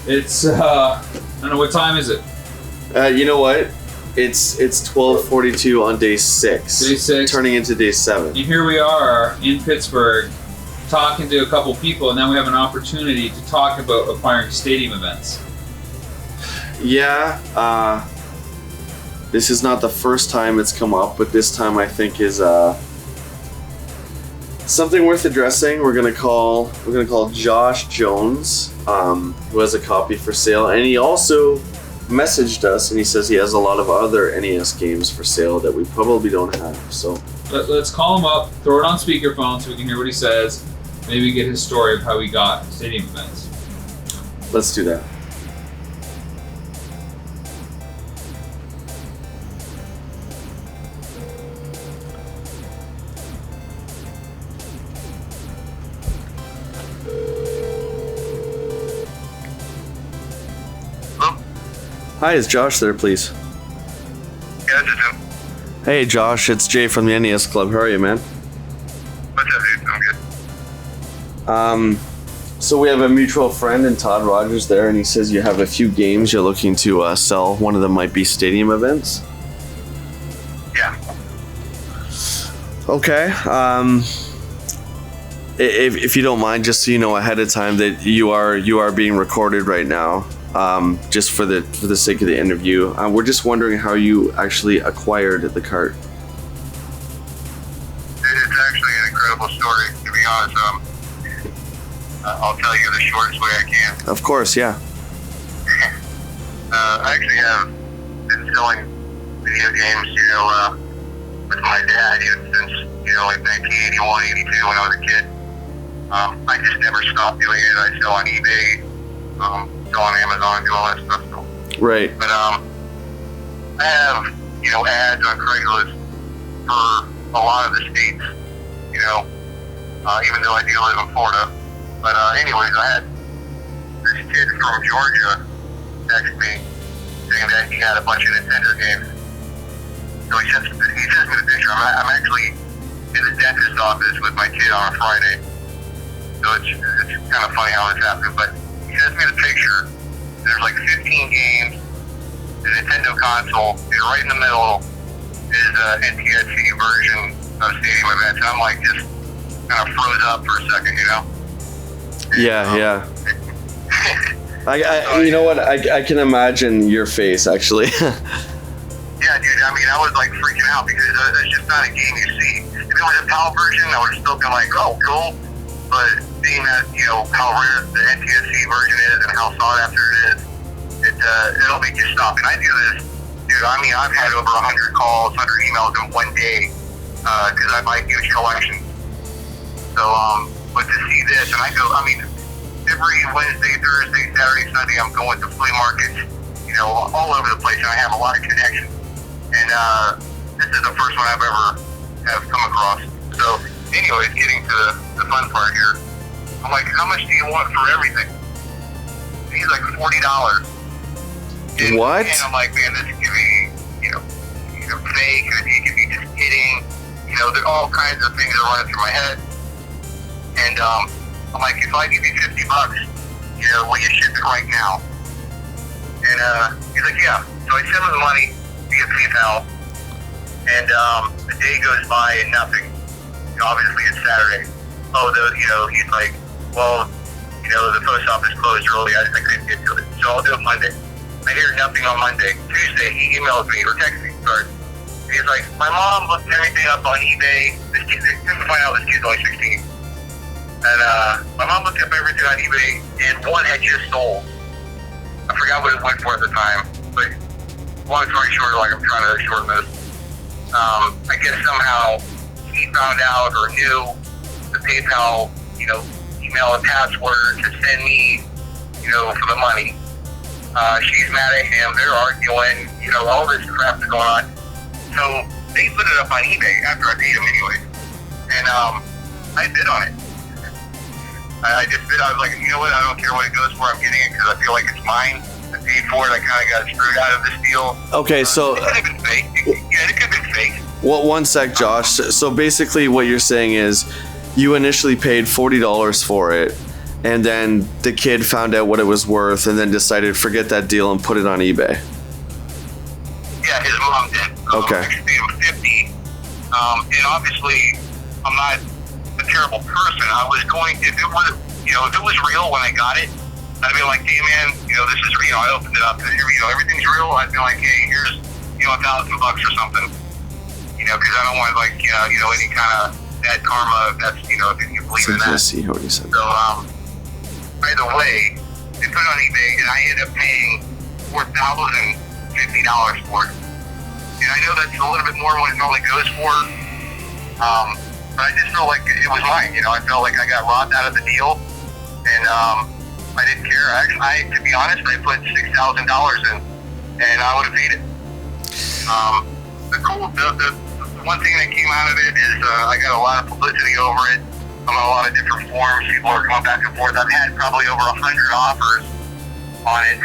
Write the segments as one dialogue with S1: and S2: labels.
S1: It's I don't know, what time is it?
S2: You know what? It's 12:42 on day 6.
S1: Day 6.
S2: Turning into day 7.
S1: And here we are in Pittsburgh talking to a couple people, and then we have an opportunity to talk about acquiring stadium events.
S2: Yeah, this is not the first time it's come up, but this time I think is something worth addressing. We're gonna call Josh Jones, who has a copy for sale, and he also messaged us and he says he has a lot of other NES games for sale that we probably don't have. So
S1: let's call him up, throw it on speakerphone so we can hear what he says. Maybe get his story of how he got stadium events.
S2: Let's do that. Hi, is Josh there, please?
S3: Yeah, this is him.
S2: Hey, Josh, it's Jay from the NES Club. How are you, man?
S3: What's up, dude? I'm good.
S2: So we have a mutual friend in Todd Rogers there, and he says you have a few games you're looking to sell. One of them might be stadium events.
S3: Yeah.
S2: Okay. If you don't mind, just so you know ahead of time that you are being recorded right now. Just for the sake of the interview, we're just wondering how you actually acquired the cart.
S3: It's actually an incredible story, to be honest. I'll tell you the shortest way I can.
S2: Of course, yeah.
S3: I actually have been selling video games, with my dad since, like 1981, 82 when I was a kid. I just never stopped doing it. I sell on eBay, sell on Amazon, do all that stuff. So.
S2: Right.
S3: But I have, ads on Craigslist for a lot of the states, even though I do live in Florida. But anyways, I had this kid from Georgia text me saying that he had a bunch of Nintendo games. So he sends me the picture. I'm actually in the dentist's office with my kid on a Friday. So it's kind of funny how this happened. But he sends me the picture. There's like 15 games. The Nintendo console, and right in the middle is an NTSC version of Stadium Events. And I'm like just kind of froze up for a second,
S2: Yeah. You know what? I can imagine your face, actually.
S3: Yeah, dude. I mean, I was like freaking out because it's just not a game you see. If it was a PAL version, I would have still been like, oh, cool. But seeing that, how rare the NTSC version is and how sought after it is, it'll make you stop. And I do this, dude. I mean, I've had over 100 calls, 100 emails in one day because I buy huge collections. So, but to see this, and every Wednesday, Thursday, Saturday, Sunday, I'm going to flea markets, all over the place, and I have a lot of connections. And this is the first one I've ever have come across. So, anyways, getting to the fun part here, I'm like, how much do you want for everything? And he's like $40. And,
S2: What?
S3: And I'm like, man, this could be, fake, or it could be just kidding. There are all kinds of things that are running through my head. And I'm like, if I give you $50, will you ship it right now? And he's like, yeah. So I send him the money via PayPal, and the day goes by and nothing. Obviously it's Saturday. He's like, well, the post office closed early. I couldn't get to it, so I'll do it Monday. I hear nothing on Monday. Tuesday, he emails me or texts me. Sorry. And he's like, my mom looked everything up on eBay. This kid, to find out this kid's only 16. And my mom looked up everything on eBay, and one had just sold. I forgot what it went for at the time, but long story short, like I'm trying to shorten this. I guess somehow he found out or knew the PayPal, email and password to send me, for the money. She's mad at him. They're arguing. All this crap is going on. So they put it up on eBay after I paid him anyway, and I bid on it. I just bid. I was like, you know what? I don't care what it goes for. I'm getting it because I feel like it's mine. I paid for it. I kind of got screwed out of this deal.
S2: Okay, so...
S3: It could have been fake. It could have been fake.
S2: Well, one sec, Josh. So basically what you're saying is you initially paid $40 for it, and then the kid found out what it was worth, and then decided forget that deal and put it on eBay.
S3: Yeah, his mom did.
S2: Okay.
S3: I paid him 50. And obviously, I'm not a terrible person. I was going to, if it was real when I got it, I'd be like, hey man, this is real. I opened it up and everything's real. I'd be like, hey, here's, $1,000 or something. Because I don't want like, any kind of bad karma. That's, if you believe in that.
S2: Let's see what you said.
S3: So, either way, they put it on eBay and I ended up paying $4,050 for it. And I know that's a little bit more than what it normally goes for. But I just felt like it was mine. I felt like I got robbed out of the deal. And, I didn't care. To be honest, I put $6,000 in, and I would have paid it. The one thing that came out of it is I got a lot of publicity over it. I'm on a lot of different forums. People are going back and forth. I've had probably over 100 offers on it.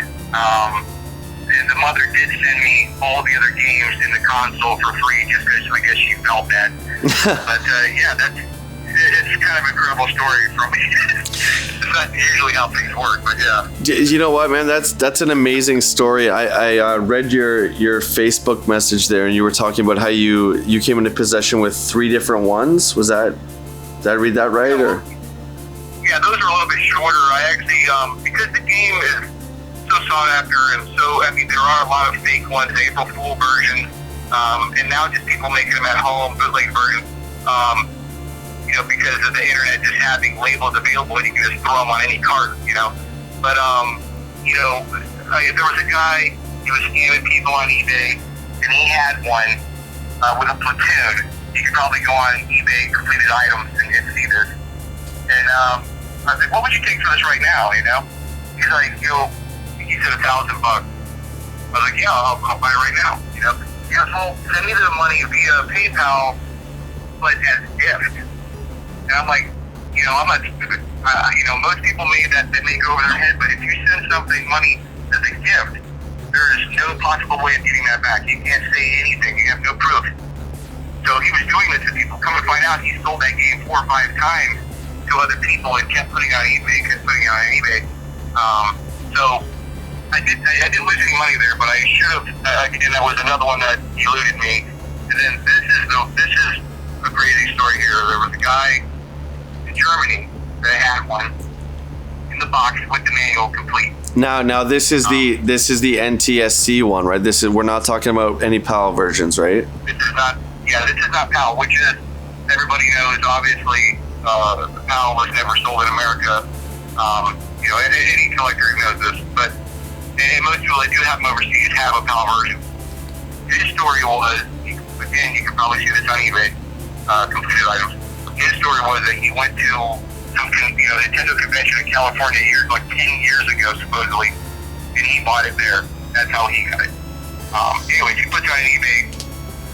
S3: And the mother did send me all the other games in the console for free, just because I guess she felt bad. But it's kind of an incredible story from me. It's not usually how things work, but yeah.
S2: You know what, man? That's an amazing story. I read your Facebook message there, and you were talking about how you came into possession with 3 different ones. Did I read that right? Or
S3: yeah, those are a little bit shorter. I actually because the game is so sought after, and there are a lot of fake ones, April Fool versions, and now just people making them at home, bootleg versions. Because of the internet just having labels available, and you can just throw them on any cart, But, there was a guy, he was scamming people on eBay, and he had one with a platoon. You could probably go on eBay, completed items, and see this. And I was like, what would you take for this right now, He's like, he said $1,000. I was like, yeah, I'll buy it right now, He goes, well, send me the money via PayPal, but as a gift. And I'm like, I'm not stupid. Most people that may go over their head, but if you send money as a gift, there is no possible way of getting that back. You can't say anything. You have no proof. So he was doing this to people. Come to find out, he sold that game 4 or 5 times to other people and kept putting it on eBay, So I didn't lose any money there, but I should have. And that was another one that eluded me. And then this is a crazy story here. There was a guy in Germany that had one in the box with the manual complete. Now
S2: this is the NTSC one, right? We're not talking about any PAL versions, right?
S3: This is not PAL, which is, everybody knows, obviously, the PAL was never sold in America. Any collector knows this, but and most people that do have them overseas have a PAL version. His story was, again, you can probably see this on eBay, completed items. His story was that he went to some Nintendo convention in California like 10 years ago, supposedly, and he bought it there. That's how he got it. Anyways, he puts it on eBay.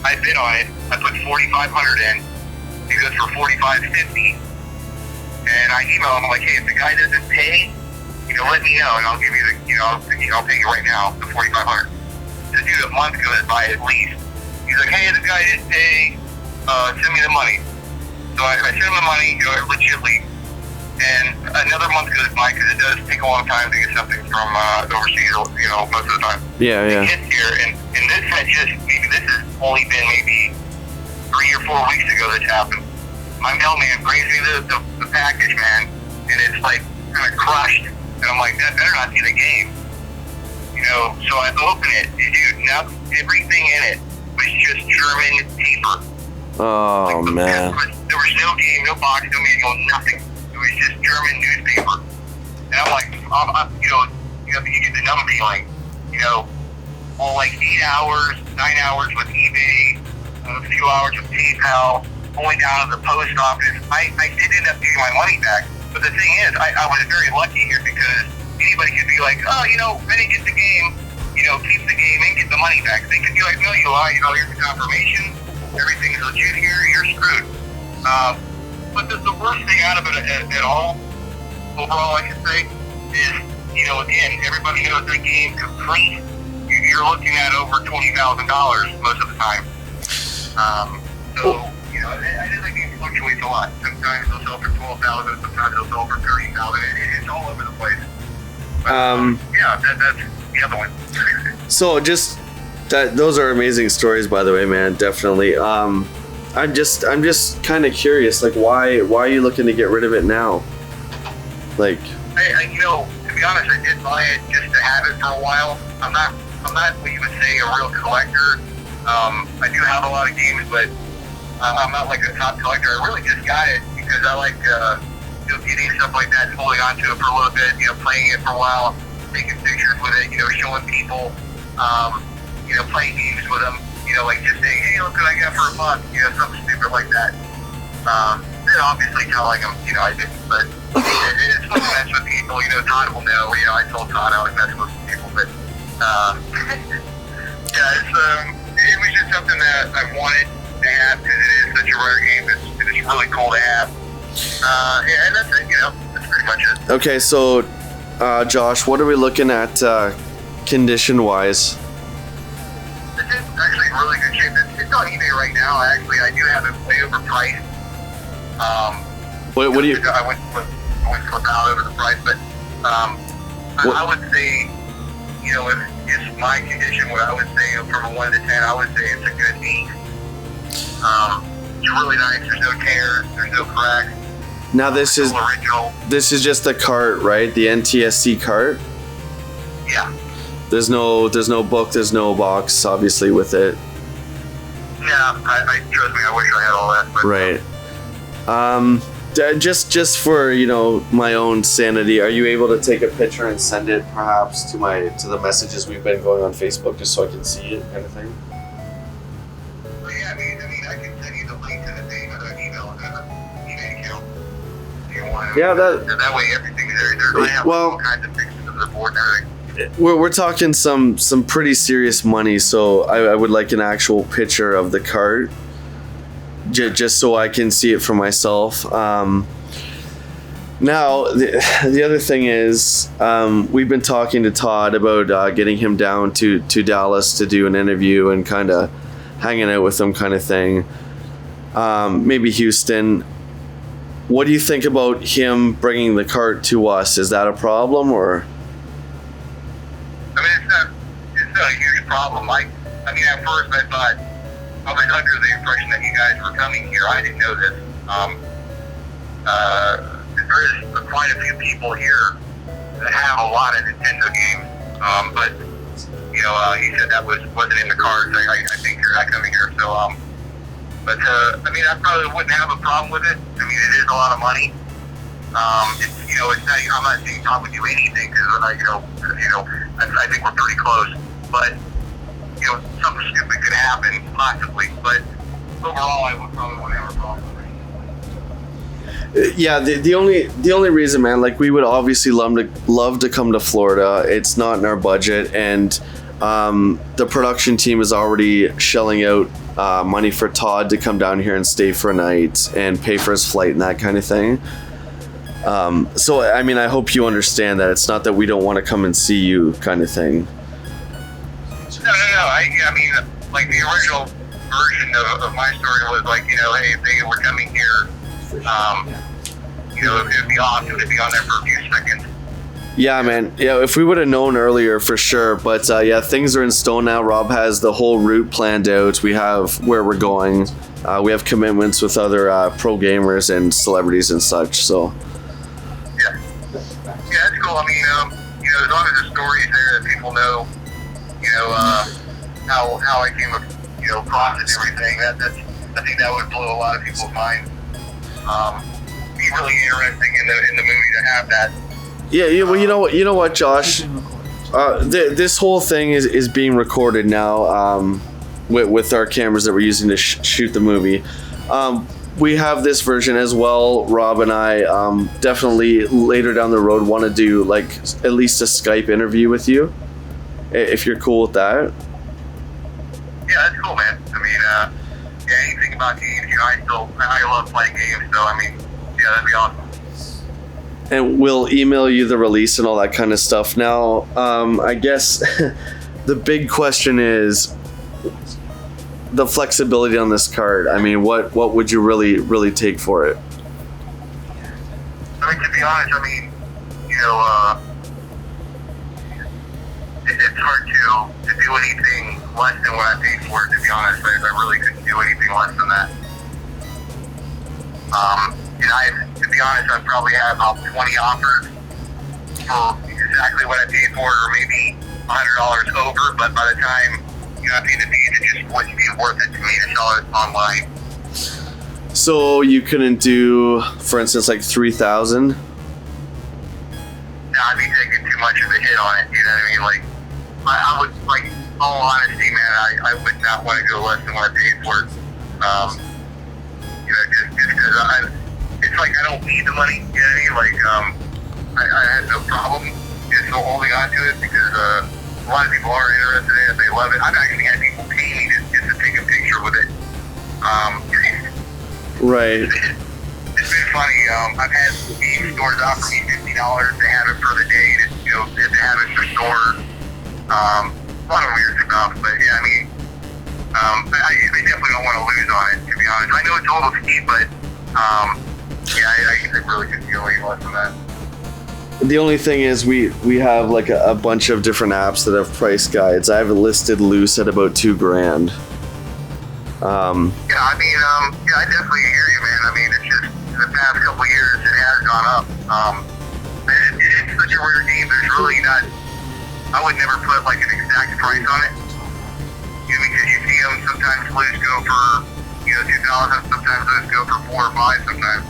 S3: I bid on it. I put $4,500 in. He goes for $4,550, and I email him. I'm like, hey, if the guy doesn't pay, let me know, and I'll give you I'll pay you right now the $4,500. The dude, a month goes by at least. He's like, hey, the guy didn't pay. Send me the money. So I send him the money, legitly, and another month goes by because it does take a long time to get something from overseas, most of the time.
S2: Yeah.
S3: It gets here, and this has only been maybe 3 or 4 weeks ago this happened. My mailman brings me the package, man, and it's like kind of crushed, and I'm like, that better not be the game. So I open it, and dude, now everything in it was just German paper.
S2: Oh, man.
S3: There was no game, no box, no manual, nothing. It was just German newspaper. And I'm like, you get the numb feeling. Like 8 hours, 9 hours with eBay, a few hours with PayPal, going down to the post office. I did end up getting my money back. But the thing is, I was very lucky here because anybody could be like, I didn't get the game, keep the game and get the money back. They could be like, no, you lie, here's the confirmation. Everything is legit here, you're screwed. But the worst thing out of it at all, overall, I should say, is, again, everybody knows the game complete. You're looking at over $20,000 most of the time. I think the game fluctuates a lot. Sometimes they'll sell for 12,000. Sometimes they'll sell for 30,000. It's all over the place. But, yeah, that's the other one.
S2: So just that, those are amazing stories, by the way, man. Definitely. I'm just kind of curious, like why are you looking to get rid of it now? Like,
S3: I you know, to be honest, I did buy it just to have it for a while. I'm not what you would say a real collector. I do have a lot of games, but I'm not like a top collector. I really just got it because I like getting stuff like that, holding on to it for a little bit, playing it for a while, taking pictures with it, showing people, playing games with them, like just saying, hey, look what I got for a month, something stupid like that. Then obviously telling them, I didn't, but it's fun to mess with people. Todd will know. I told Todd I was messing with people, but yeah, it was just something that I wanted to have because it is such a rare game. It's really cool to have. And that's it. That's pretty much it.
S2: okay, so Josh, what are we looking at condition-wise?
S3: It's actually in really good shape. It's on eBay right now. Actually, I do have it way overpriced.
S2: What do you?
S3: I went flip out over the price, but I would say, if it's my condition, what I would say from a 1 to 10, I would say it's a good 8. It's really nice. There's no tears. There's no cracks.
S2: Now this is
S3: original.
S2: This is just a cart, right? The NTSC cart.
S3: Yeah.
S2: There's no book. There's no box, obviously, with it.
S3: Yeah. I trust me. I wish I had all that. But,
S2: Right. Just for my own sanity, are you able to take a picture and send it perhaps to the messages we've been going on Facebook, just so I can see it, kind of thing?
S3: But yeah, I mean, I can send you the link to the thing or an email and an email account if you want.
S2: Yeah,
S3: that way everything's there. I have
S2: Well,
S3: all kinds of pictures of the board and everything.
S2: We're talking some pretty serious money, so I would like an actual picture of the cart. Just so I can see it for myself. Now, the other thing is, we've been talking to Todd about getting him down to Dallas to do an interview and kind of hanging out with him, kind of thing. Maybe Houston. What do you think about him bringing the cart to us? Is that a problem, or?
S3: I mean, it's not a huge problem. At first I thought, I was under the impression that you guys were coming here. I didn't know this. There is quite a few people here that have a lot of Nintendo games, but he said that wasn't in the cards. I think you're not coming here, so but I probably wouldn't have a problem with it. I mean, it is a lot of money. It's not. I'm not saying Tom would do anything because I think we're pretty close, but. Something stupid could happen, possibly, but overall, I would probably wouldn't have a problem with it.
S2: Yeah, the only reason, man, like we would obviously love to come to Florida. It's not in our budget, and the production team is already shelling out money for Todd to come down here and stay for a night and pay for his flight and that kind of thing. So I hope you understand that it's not that we don't want to come and see you, kind of thing.
S3: No. I mean, like the original version of my story was like, hey, if they were coming here, it'd be awesome to be on there for a few seconds.
S2: Yeah, man. Yeah, if we would have known earlier, for sure. But yeah, things are in stone now. Rob has the whole route planned out. We have where we're going. We have commitments with other pro gamers and celebrities and such. So.
S3: Yeah, that's cool. I mean, as long as the story's there that people know. How I came across it and everything. I think that would blow a lot of people's minds. Be really interesting in the movie to have that.
S2: Yeah. Well, you know what, Josh. This whole thing is being recorded now with our cameras that we're using to shoot the movie. We have this version as well. Rob and I definitely later down the road want to do like at least a Skype interview with you. If you're cool with that.
S3: Yeah, that's cool, man. I mean, anything about games, I love playing games, so yeah, that'd be awesome.
S2: And we'll email you the release and all that kind of stuff. Now, I guess the big question is, the flexibility on this card. I mean, what would you really take for it?
S3: I mean, to be honest, I mean, you know, it's hard to do anything less than what I paid for it, to be honest. I really couldn't do anything less than that. To be honest, I probably had about 20 offers for exactly what I paid for it, or maybe $100 over, but by the time, you know, I paid the fees, it just wouldn't be worth it to me to sell it online.
S2: So you couldn't do, for instance, like 3,000?
S3: No, I'd be taking too much of a hit on it, you know what I mean? Like, I would, like, all honesty, man, I would not want to go less than what I paid for it. You know, just because it's like I don't need the money, you know what I mean? Like, I had no problem just holding on to it because a lot of people are interested in it, they love it. I've actually had people pay me just to take a picture with it.
S2: Right.
S3: It's been funny. I've had game stores offer me $50 to have it for the day, you know, to have it for store. A lot of weird stuff, but yeah, I mean, I definitely don't want to lose on it, to be honest. I know it's a little steep, but yeah, I really couldn't go any less than that.
S2: The only thing is we have like a bunch of different apps that have price guides. I have it listed loose at about $2,000.
S3: Yeah, I mean, yeah, I definitely hear you, man. I mean, it's just in the past couple of years, it has gone up. It's such a rare game. There's really not. I would never put like an exact price on it. You know, because you see them sometimes loose go for, you know, 2,000. Sometimes loose go for 4 or 5. Sometimes.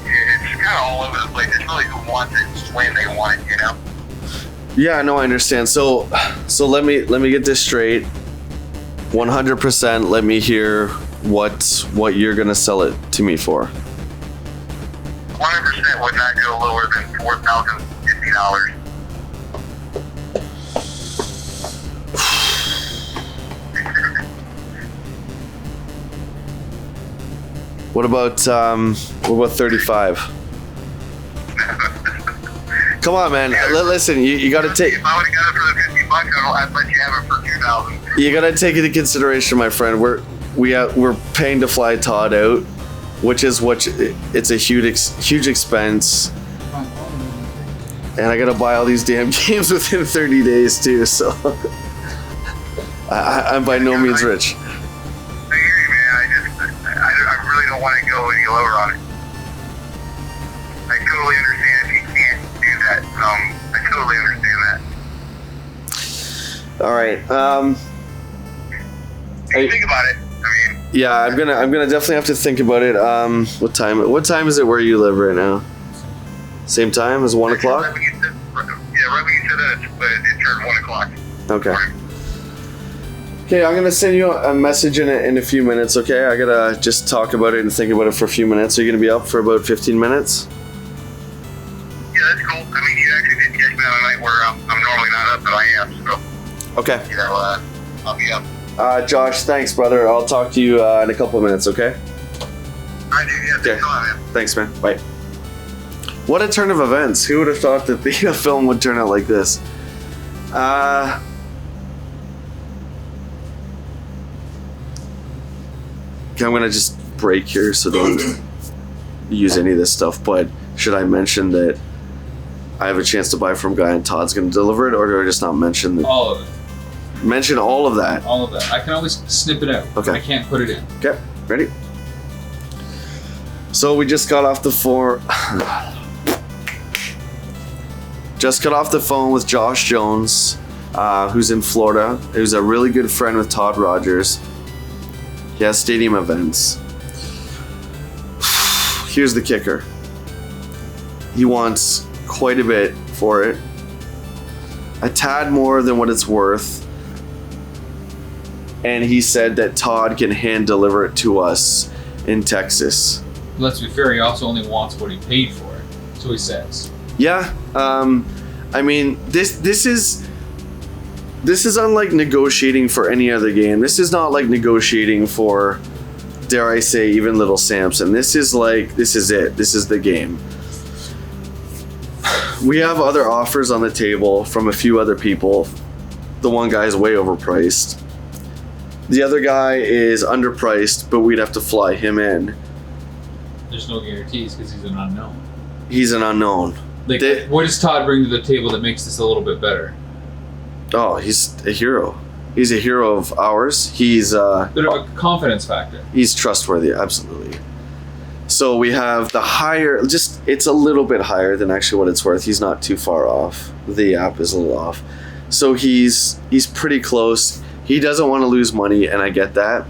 S3: It's kind of all over the place. It's really who wants it, it's when they want it, you know.
S2: Yeah, no, I understand. So let me get this straight. 100%. Let me hear what you're gonna sell it to me for.
S3: 100% would not go lower than $4,050.
S2: What about 35? Come on, man. Listen, you gotta take.
S3: If I would have got it for the $50, I'd let you have it for $2,000.
S2: You gotta take into consideration, my friend. We're paying to fly Todd out, which it's a huge expense, and I gotta buy all these damn games within 30 days too. So I'm by no means rich.
S3: I hear you, man. I really don't want to go any lower on it. I totally understand if you can't do that. I totally understand that.
S2: All right.
S3: Think about it. I mean,
S2: yeah, I'm gonna definitely have to think about it. What time is it where you live right now? Same time as 1 o'clock?
S3: Right when you said that, it turned 1 o'clock.
S2: Okay. Okay, I'm gonna send you a message in a few minutes. Okay, I gotta just talk about it and think about it for a few minutes. Are you gonna be up for about 15 minutes?
S3: Yeah, that's cool. I mean, you actually did catch me on a night where I'm normally not up, but I am. So,
S2: Okay.
S3: you know, I'll be up.
S2: Josh, thanks, brother. I'll talk to you in a couple of minutes. Okay.
S3: All right, dude. Yeah,
S2: Okay.
S3: thanks a lot, man.
S2: Thanks, man. Bye. What a turn of events. Who would have thought that the film would turn out like this? Okay, I'm gonna just break here, so don't use any of this stuff. But should I mention that I have a chance to buy from a guy and Todd's gonna deliver it, or do I just not mention that?
S1: All of it.
S2: Mention all of that.
S1: All of that. I can always snip it out.
S2: Okay.
S1: I can't put it in.
S2: Okay, ready? So we just got off the phone with Josh Jones, who's in Florida, who's a really good friend with Todd Rogers. He has stadium events. Here's the kicker. He wants quite a bit for it. A tad more than what it's worth. And he said that Todd can hand deliver it to us in Texas.
S1: Let's be fair, he also only wants what he paid for it. So he says.
S2: Yeah. I mean, this is unlike negotiating for any other game. This is not like negotiating for, dare I say, even Little Samson. This is it. This is the game. We have other offers on the table from a few other people. The one guy is way overpriced. The other guy is underpriced, but we'd have to fly him in.
S1: There's no guarantees because he's an unknown.
S2: He's an unknown.
S1: Like, what does Todd bring to the table that makes this a little bit better?
S2: Oh, he's a hero. He's a hero of ours. He's
S1: Bit of a confidence factor.
S2: He's trustworthy, absolutely. So we have the higher, it's a little bit higher than actually what it's worth. He's not too far off. The app is a little off. So he's pretty close. He doesn't want to lose money, and I get that.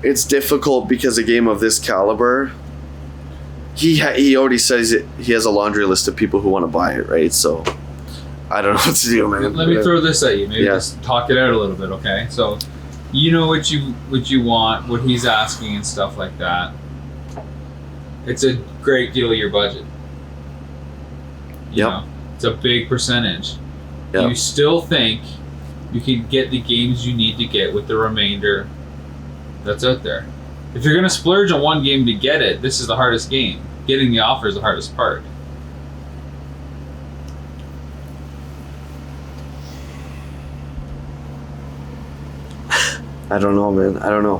S2: It's difficult because a game of this caliber, he already says it, he has a laundry list of people who want to buy it, right? So I don't know what to do, man.
S1: Let me throw this at you. Maybe just talk it out a little bit, okay? So you know what you want, what he's asking and stuff like that. It's a great deal of your budget. You know, it's a big percentage.
S2: Yep.
S1: You still think you can get the games you need to get with the remainder that's out there. If you're going to splurge on one game to get it, this is the hardest game. Getting the offer is the hardest part.
S2: I don't know, man. I don't know.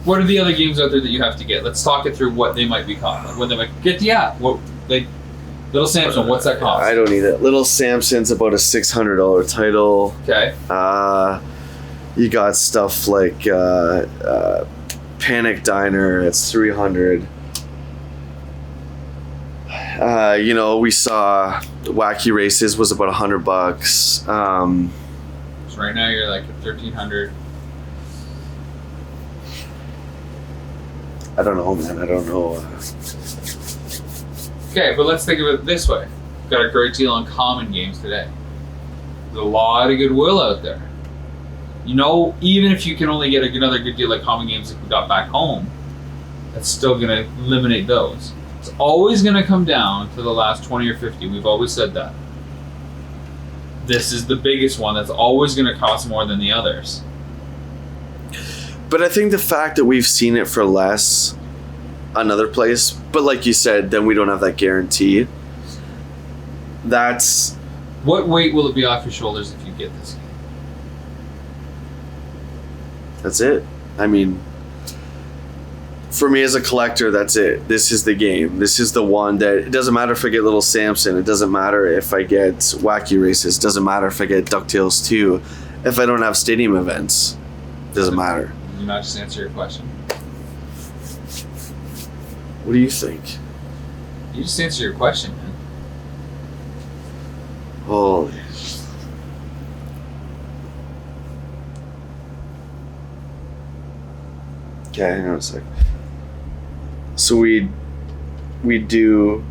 S1: What are the other games out there that you have to get? Let's talk it through what they might be costing. When they might get the app. What, like, Little Samson, what's that cost?
S2: I don't need it. Little Samson's about a $600 title.
S1: Okay.
S2: You got stuff like Panic Diner. It's $300. You know, we saw Wacky Races was about $100.
S1: So right now you're like at $1,300.
S2: I don't know, man. I don't know.
S1: Okay, but let's think of it this way. We've got a great deal on common games today. There's a lot of goodwill out there. You know, even if you can only get another good deal like common games that we got back home, that's still going to eliminate those. It's always going to come down to the last 20 or 50. We've always said that. This is the biggest one that's always going to cost more than the others.
S2: But I think the fact that we've seen it for less another place, but like you said, then we don't have that guarantee. That's...
S1: What weight will it be off your shoulders if you get this game?
S2: That's it. I mean, for me as a collector, that's it. This is the game. This is the one that... It doesn't matter if I get Little Samson. It doesn't matter if I get Wacky Races. It doesn't matter if I get DuckTales 2. If I don't have stadium events, it doesn't matter.
S1: Did you not just answer your question?
S2: What do you think?
S1: You just answer your question, man.
S2: Holy... Okay, hang on a sec. So we do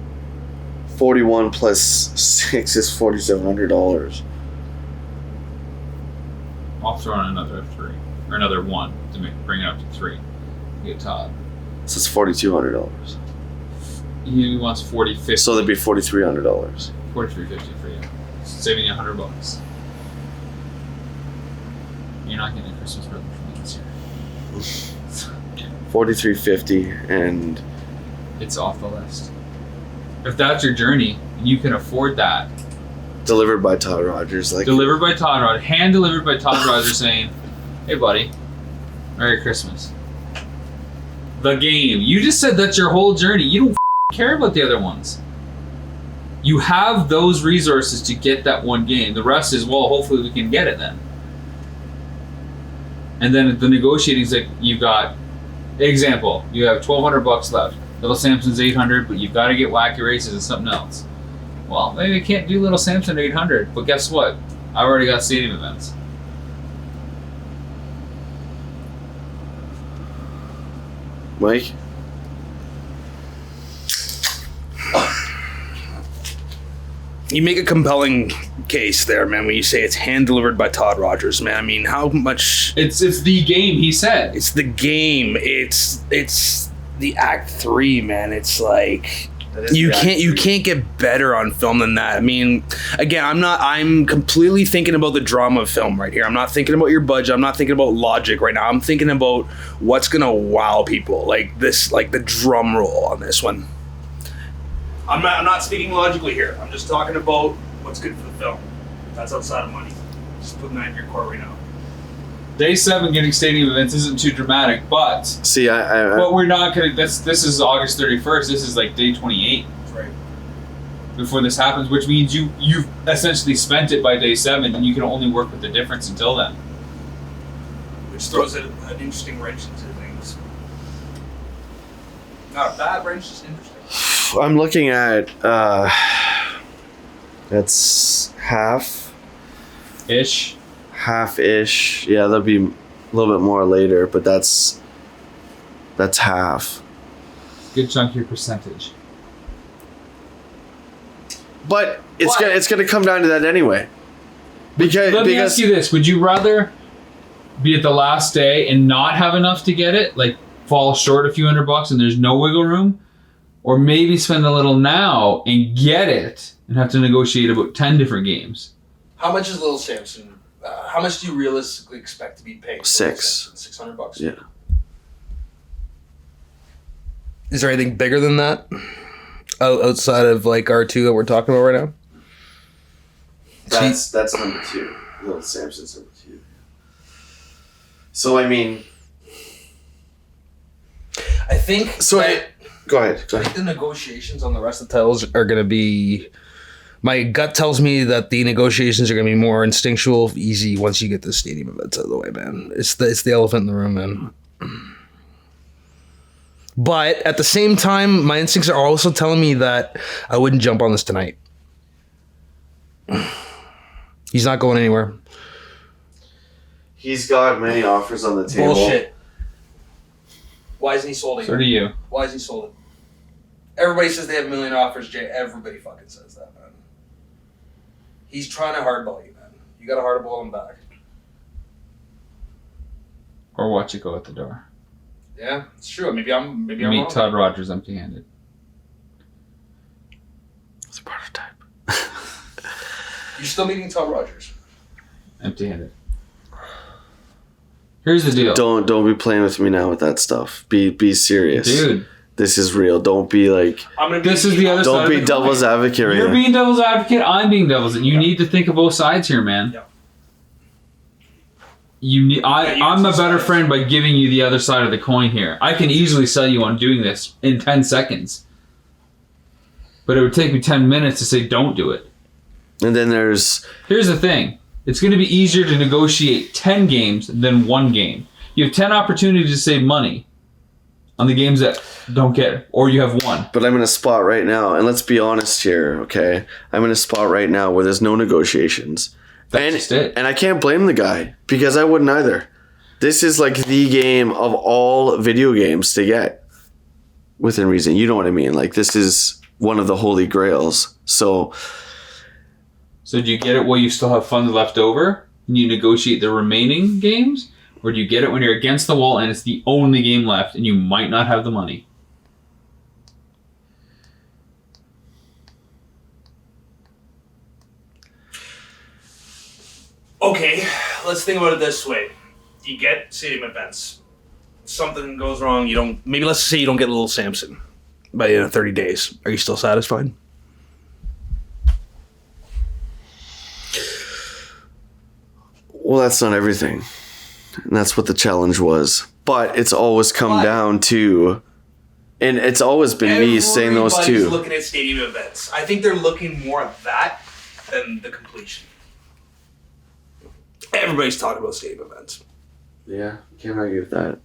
S2: 41 plus 6 is $4,700.
S1: I'll throw in another 3 or another 1 to bring it up to 3. You get Todd.
S2: So it's $4,200.
S1: He wants 40-50.
S2: So that'd be $4,300.
S1: $43.50 for you. Saving you $100. You're not getting a Christmas present from me this year.
S2: $43.50, and
S1: it's off the list. If that's your journey and you can afford that,
S2: delivered by Todd Rogers, like
S1: delivered by Todd Rogers, hand delivered by Todd Rogers, saying, "Hey, buddy, Merry Christmas." The game. You just said that's your whole journey. You don't care about the other ones. You have those resources to get that one game. The rest is, well, hopefully we can get it then. And then the negotiating is like, you've got, example, you have $1,200 left. Little Samson's $800, but you've got to get Wacky Races and something else. Well, maybe I can't do Little Samson at $800, but guess what? I've already got stadium events.
S2: Mike?
S4: You make a compelling case there, man, when you say it's hand-delivered by Todd Rogers, man. I mean, how much...
S1: It's the game, he said.
S4: It's the game. It's the Act 3, man. It's like... You can't get better on film than that. I mean, again, I'm completely thinking about the drama of film right here. I'm not thinking about your budget. I'm not thinking about logic right now. I'm thinking about what's gonna wow people, like this, like the drum roll on this one. I'm not speaking logically here. I'm just talking about what's good for the film. That's outside of money. Just putting that in your court right now.
S1: Day 7 getting stadium events isn't too dramatic, but
S2: See,
S1: but we're not gonna. This is August 31st. This is like day 28.
S4: Right.
S1: Before this happens, which means you've essentially spent it by day 7, and you can only work with the difference until then.
S4: Which throws an interesting wrench into things. Not a bad wrench, just interesting.
S2: I'm looking at that's half-ish. Yeah, that'll be a little bit more later, but that's half.
S1: Good chunky percentage.
S2: But it's gonna come down to that anyway.
S1: Let me ask you this: would you rather be at the last day and not have enough to get it, like fall short a few $100 and there's no wiggle room, or maybe spend a little now and get it and have to negotiate about 10 different games?
S4: How much is Little Samson? How much do you realistically expect to be paid? $600.
S2: Yeah.
S4: Is there anything bigger than that outside of like R2 that we're talking about right now?
S2: That's number 2. Little Samson's number 2. So I mean,
S4: I think.
S2: So go ahead.
S4: I think the negotiations on the rest of the titles are going to be. My gut tells me that the negotiations are going to be more instinctual, easy once you get the stadium events out of the way, man. It's the elephant in the room, man. But at the same time, my instincts are also telling me that I wouldn't jump on this tonight. He's not going anywhere.
S2: He's got many offers on the table.
S4: Bullshit. Why isn't he sold it?
S1: So do you.
S4: Why isn't he sold it? Everybody says they have a million offers, Jay. Everybody fucking says that, man. He's trying to hardball you, man. You got to hardball him back.
S1: Or watch it go out the door.
S4: Yeah, it's true. Maybe I'm
S1: Meet
S4: wrong.
S1: Todd Rogers empty-handed.
S2: It's a prototype.
S4: You're still meeting Todd Rogers.
S1: Empty-handed. Here's the deal.
S2: Don't be playing with me now with that stuff. Be serious,
S1: Dude.
S2: This is real. Don't be like.
S1: This is the other side.
S2: Don't
S1: of
S2: be
S1: the
S2: devil's
S1: coin.
S2: advocate right
S1: You're
S2: now.
S1: being devil's advocate. I'm being devil's. You need to think of both sides here, man.
S4: Yeah.
S1: I'm a better friend by giving you the other side of the coin here. I can easily sell you on doing this in 10 seconds. But it would take me 10 minutes to say don't do it.
S2: And then
S1: Here's the thing. It's going to be easier to negotiate 10 games than 1 game. You have 10 opportunities to save money on the games that don't get it, or you have 1.
S2: But I'm in a spot right now, and let's be honest here, okay? I'm in a spot right now where there's no negotiations.
S1: That's just it.
S2: And I can't blame the guy, because I wouldn't either. This is like the game of all video games to get. Within reason. You know what I mean? Like, this is one of the holy grails. So
S1: do you get it while you still have funds left over and you negotiate the remaining games? Or do you get it when you're against the wall and it's the only game left and you might not have the money?
S4: Okay, let's think about it this way. You get stadium events. Something goes wrong, you don't... Maybe let's say you don't get Little Samson by 30 days. Are you still satisfied?
S2: well, that's not everything. And that's what the challenge was. But it's always come down to, and it's always been me saying those two.
S4: Everybody's looking at stadium events. I think they're looking more at that than the completion. Everybody's talking about stadium events.
S2: Yeah, can't argue with that.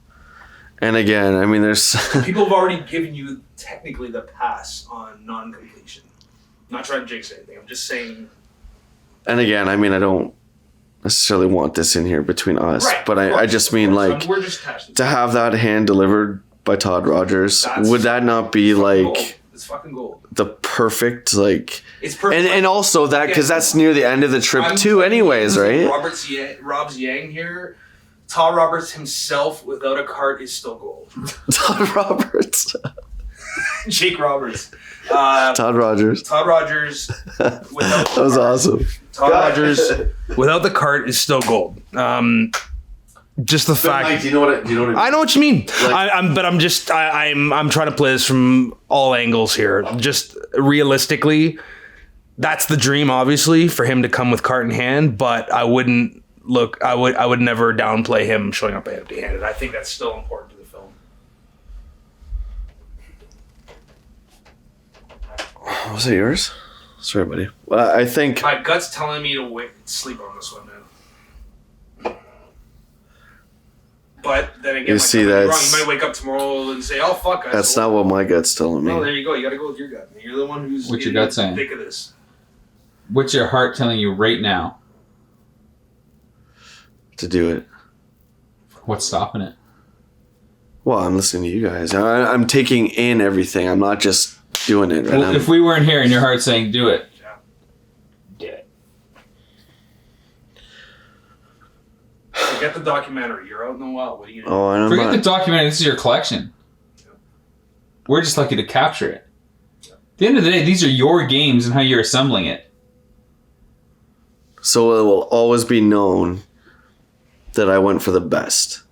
S2: And again, I mean, there's...
S4: People have already given you technically the pass on non-completion. I'm not trying to jinx anything. I'm just saying...
S2: And again, I mean, I don't necessarily want this in here between us,
S4: right,
S2: but I just mean, like,
S4: we're just
S2: to have that hand delivered by Todd Rogers, would that not be, like...
S4: Gold. It's fucking gold.
S2: The perfect, like...
S4: It's perfect.
S2: And also that, because that's near the end of the trip too anyways, right?
S4: Rob's Yang here... Todd Roberts himself without a cart is still gold.
S2: Todd Roberts.
S4: Jake Roberts.
S2: Todd Rogers.
S4: Todd Rogers.
S2: That was awesome.
S4: Todd Rogers without the cart is still gold. Just the fact.
S2: Mike, do you know what I mean?
S4: I know what you mean.
S2: Like,
S4: I'm trying to play this from all angles here. Just realistically, that's the dream, obviously, for him to come with cart in hand. But I wouldn't look, I would never downplay him showing up empty-handed. I think that's still important to the film.
S2: Was it yours? Sorry, buddy. I think
S4: My gut's telling me to sleep on this one, man. But then again,
S2: You see, that's-
S4: wrong. You might wake up tomorrow and say, "Oh fuck."
S2: that's not what my gut's telling me.
S4: No, there you go. You got to go with your gut. You're the one who's
S1: What's your
S4: in
S1: gut
S4: the
S1: saying?
S4: thick of this.
S1: What's your heart telling you right now?
S2: To do it.
S1: What's stopping it?
S2: Well, I'm listening to you guys. I'm taking in everything. I'm not just doing it. Right?
S1: Well, if we weren't here and your heart's saying do it,
S4: Yeah.
S1: do it.
S4: Forget the documentary. You're out in the wild. What are you doing?
S2: Oh, I don't
S1: Forget
S2: know.
S1: the documentary. This is your collection.
S4: Yeah.
S1: We're just lucky to capture it.
S4: Yeah.
S1: At the end of the day, these are your games and how you're assembling it.
S2: So it will always be known that I went for the best.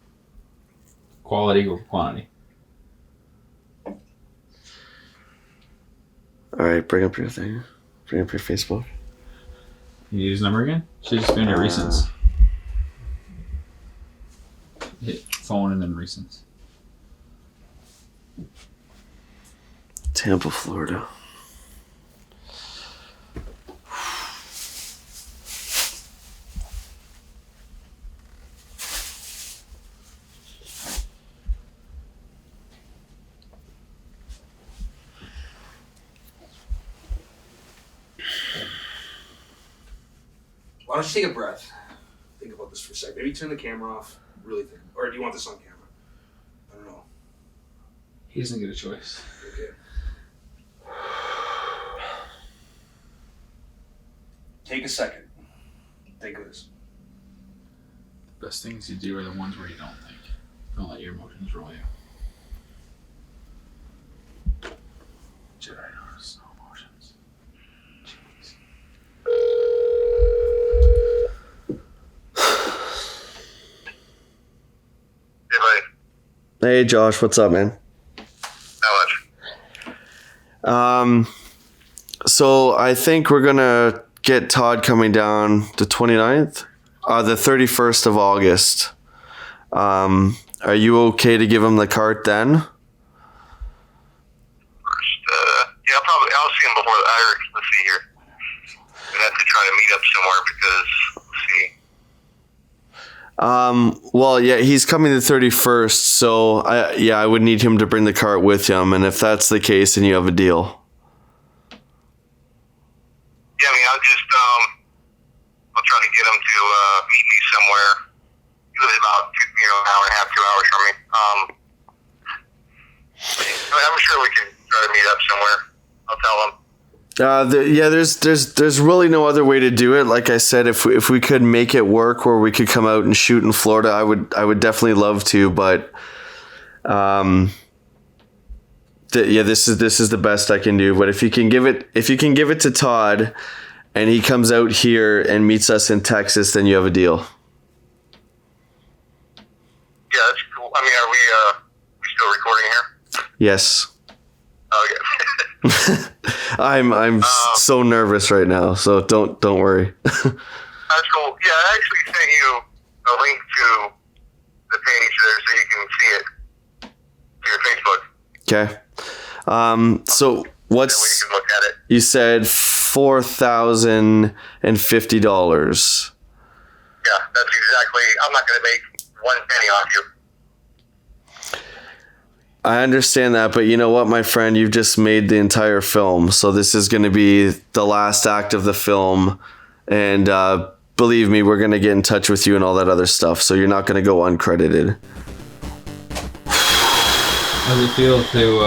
S1: Quality over quantity.
S2: All right, bring up your thing. Bring up your Facebook.
S1: You use number again? Should just be on your recents. Hit phone and then recents.
S2: Tampa, Florida.
S4: Why don't you take a breath? Think about this for a second. Maybe turn the camera off. Really think. Or do you want this on camera? I don't know.
S1: He doesn't get a choice.
S4: Okay. Take a second. Think of this.
S1: The best things you do are the ones where you don't think. Don't let your emotions roll you. JRTS, no emotions. Jeez.
S3: Hey, buddy.
S2: Hey, Josh, what's up, man?
S3: How much?
S2: So I think we're gonna get Todd coming down the 29th, the 31st of August. Are you okay to give him the cart then?
S3: Yeah, I'll see him before the Irish. Let's see here. We'd have to try to meet up somewhere because, let's see.
S2: Well, yeah, he's coming the 31st, so I would need him to bring the cart with him, and if that's the case, then you have a deal.
S3: Yeah, I mean, I'll try to get him to meet me somewhere. He lives about an hour and a half, 2 hours from me. I mean, I'm sure we can try to meet up somewhere. I'll tell him.
S2: There's really no other way to do it. Like I said, if we could make it work where we could come out and shoot in Florida, I would definitely love to. But this is the best I can do. But if you can give it to Todd, and he comes out here and meets us in Texas, then you have a deal.
S3: Yeah, that's cool. I mean, are we still recording here?
S2: Yes.
S3: Oh, yeah.
S2: I'm so nervous right now, so don't worry.
S3: That's cool. Yeah, I actually sent you a link to the page there so you can see it to your Facebook.
S2: Okay. So
S3: That way
S2: what's
S3: you can look at it.
S2: you said $4,050?
S3: Yeah, that's exactly. I'm not going to make one penny off you.
S2: I understand that, but you know what, my friend? You've just made the entire film, so this is going to be the last act of the film, and believe me, we're going to get in touch with you and all that other stuff, so you're not going to go uncredited.
S1: How does it feel to,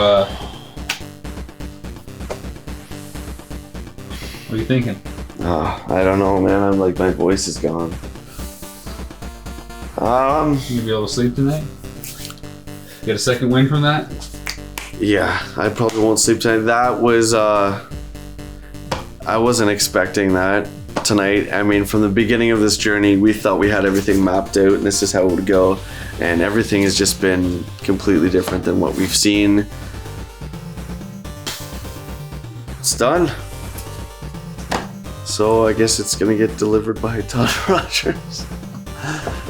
S1: what are you thinking?
S2: I don't know, man. I'm like, my voice is gone.
S1: You gonna be able to sleep tonight? Get a second win from that?
S2: Yeah, I probably won't sleep tonight. That was, I wasn't expecting that tonight. I mean, from the beginning of this journey, we thought we had everything mapped out and this is how it would go. And everything has just been completely different than what we've seen. It's done. So I guess it's gonna get delivered by Todd Rogers.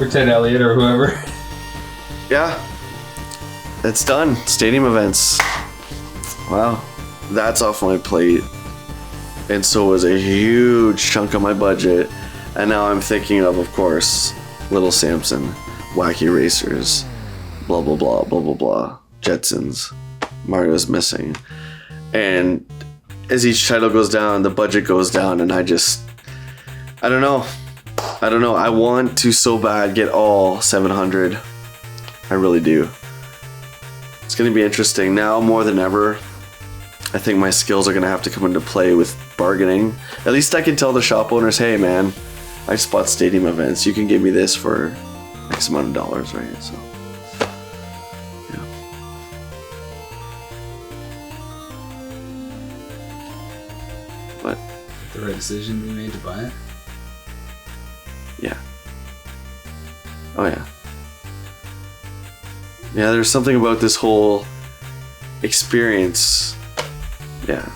S1: Or Ted Elliott or whoever.
S2: Yeah. It's done. Stadium events. Wow. That's off my plate. And so was a huge chunk of my budget. And now I'm thinking of course, Little Samson, Wacky Racers, blah, blah, blah, blah, blah, blah, Jetsons, Mario's Missing. And as each title goes down, the budget goes down, and I don't know. I want to so bad get all 700. I really do. It's going to be interesting. Now more than ever, I think my skills are going to have to come into play with bargaining. At least I can tell the shop owners, hey man, I just bought stadium events. You can give me this for X amount of dollars, right? So, yeah. What?
S1: The right decision we made to buy it?
S2: Yeah. Oh yeah. Yeah, there's something about this whole experience. Yeah.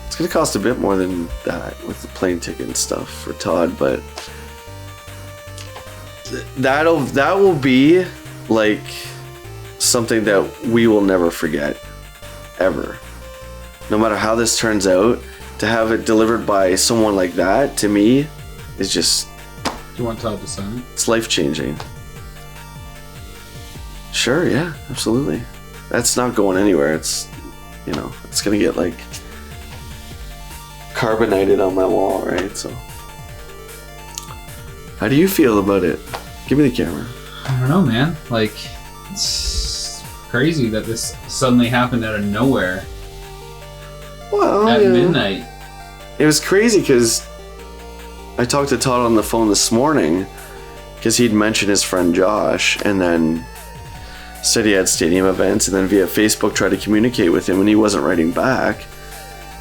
S2: It's gonna cost a bit more than that with the plane ticket and stuff for Todd, but that will be like something that we will never forget, ever. No matter how this turns out, to have it delivered by someone like that, to me, is just...
S1: Do you want Todd to sign it?
S2: It's life-changing. Sure, yeah, absolutely. That's not going anywhere. It's, you know, it's gonna get like carbonated on my wall, right? So, how do you feel about it? Give me the camera.
S1: I don't know, man. Like, it's crazy that this suddenly happened out of nowhere
S2: Well,
S1: at
S2: yeah.
S1: midnight.
S2: It was crazy because I talked to Todd on the phone this morning because he'd mentioned his friend Josh, and then said he had stadium events, and then via Facebook tried to communicate with him, and he wasn't writing back.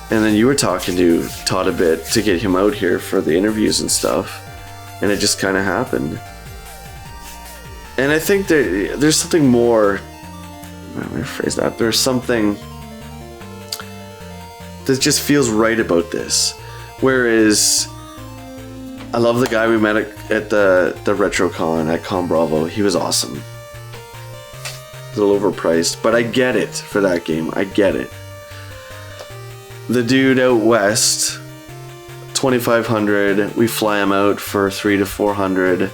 S2: And then you were talking to Todd a bit to get him out here for the interviews and stuff, and it just kind of happened. And I think there's something more. Let me rephrase that. There's something that just feels right about this. Whereas I love the guy we met at the RetroCon at Con Bravo. He was awesome. A little overpriced, but I get it for that game. I get it. The dude out west, 2,500. We fly him out for 300 to 400.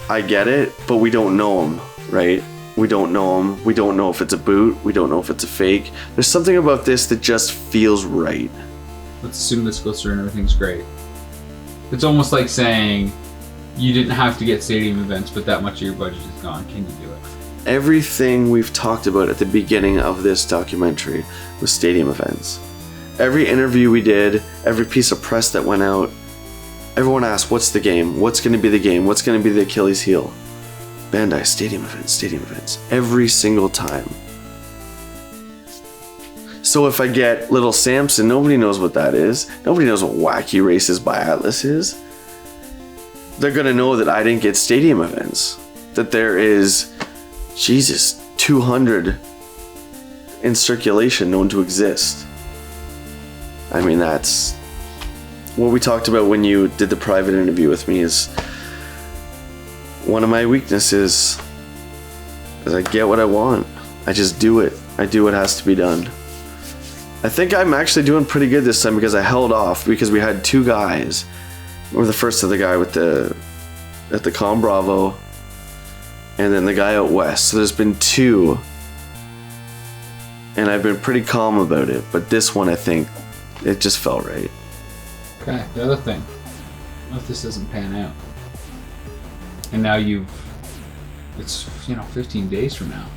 S2: I get it, but we don't know him, right? We don't know him. We don't know if it's a boot. We don't know if it's a fake. There's something about this that just feels right.
S1: Let's assume this goes through and everything's great. It's almost like saying you didn't have to get stadium events, but that much of your budget is gone. Can you do it?
S2: Everything we've talked about at the beginning of this documentary was stadium events. Every interview we did, every piece of press that went out, everyone asked, what's the game? What's going to be the game? What's going to be the Achilles heel? Bandai, stadium events. Every single time. So if I get Little Samson, nobody knows what that is. Nobody knows what Wacky Races by Atlas is. They're going to know that I didn't get stadium events. That there is, Jesus, 200 in circulation known to exist. I mean, that's what we talked about when you did the private interview with me. Is one of my weaknesses is I get what I want. I just do it. I do what has to be done. I think I'm actually doing pretty good this time because I held off because we had two guys. We're the first of the guy with at the Con Bravo, and then the guy out west. So there's been two, and I've been pretty calm about it. But this one, I think, it just felt right.
S1: Okay, the other thing. What if this doesn't pan out? And now it's 15 days from now.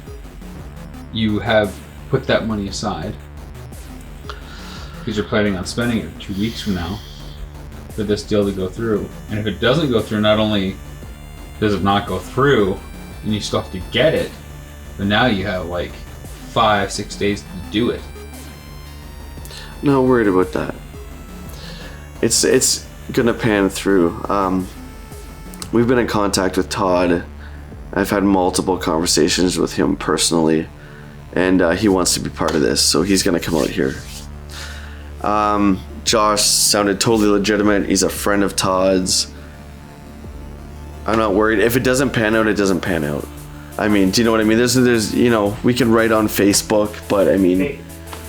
S1: You have put that money aside because you're planning on spending it 2 weeks from now for this deal to go through. And if it doesn't go through, not only does it not go through and you still have to get it, but now you have like 5-6 days to do it.
S2: Not worried about that. It's gonna pan through. We've been in contact with Todd. I've had multiple conversations with him personally, and he wants to be part of this, so he's gonna come out here. Josh sounded totally legitimate. He's a friend of Todd's. I'm not worried. If it doesn't pan out, it doesn't pan out. I mean, do you know what I mean? There's you know, we can write on Facebook, but I mean,
S4: Hey,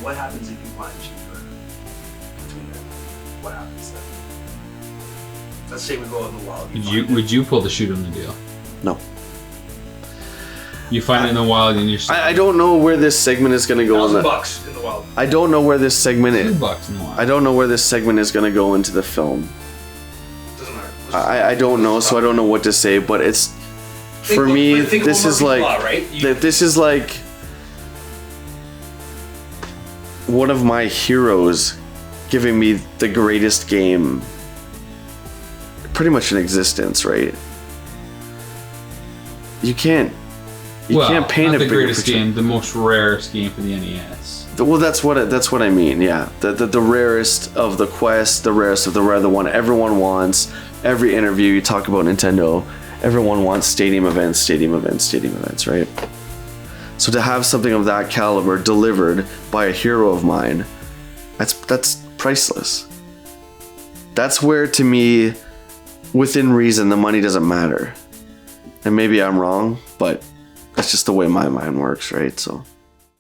S4: what happens if you find cheaper between them? What happens then? Let's say we go in the wild.
S1: Would you pull the shoot on the deal?
S2: no.
S1: You find it in the wild and you're
S2: I don't know where this segment is gonna go.
S4: $1,000 in the wild.
S2: I don't know where this segment is.
S1: $2 in the wild.
S2: I don't know where this segment is gonna go into the film.
S4: Doesn't matter.
S2: I don't know, so I don't know what to say. But it's for me. This is like this is like one of my heroes giving me the greatest game, pretty much in existence, right? You can't paint
S1: not
S2: a
S1: the
S2: bigger
S1: greatest
S2: picture.
S1: game, the most rarest game for the NES.
S2: Well, that's what I mean. Yeah, the rarest of the Quest, the rarest of the rare, the one everyone wants. Every interview you talk about Nintendo, everyone wants stadium events, right? So to have something of that caliber delivered by a hero of mine, that's priceless. That's where, to me, within reason, the money doesn't matter. And maybe I'm wrong, but that's just the way my mind works, right? So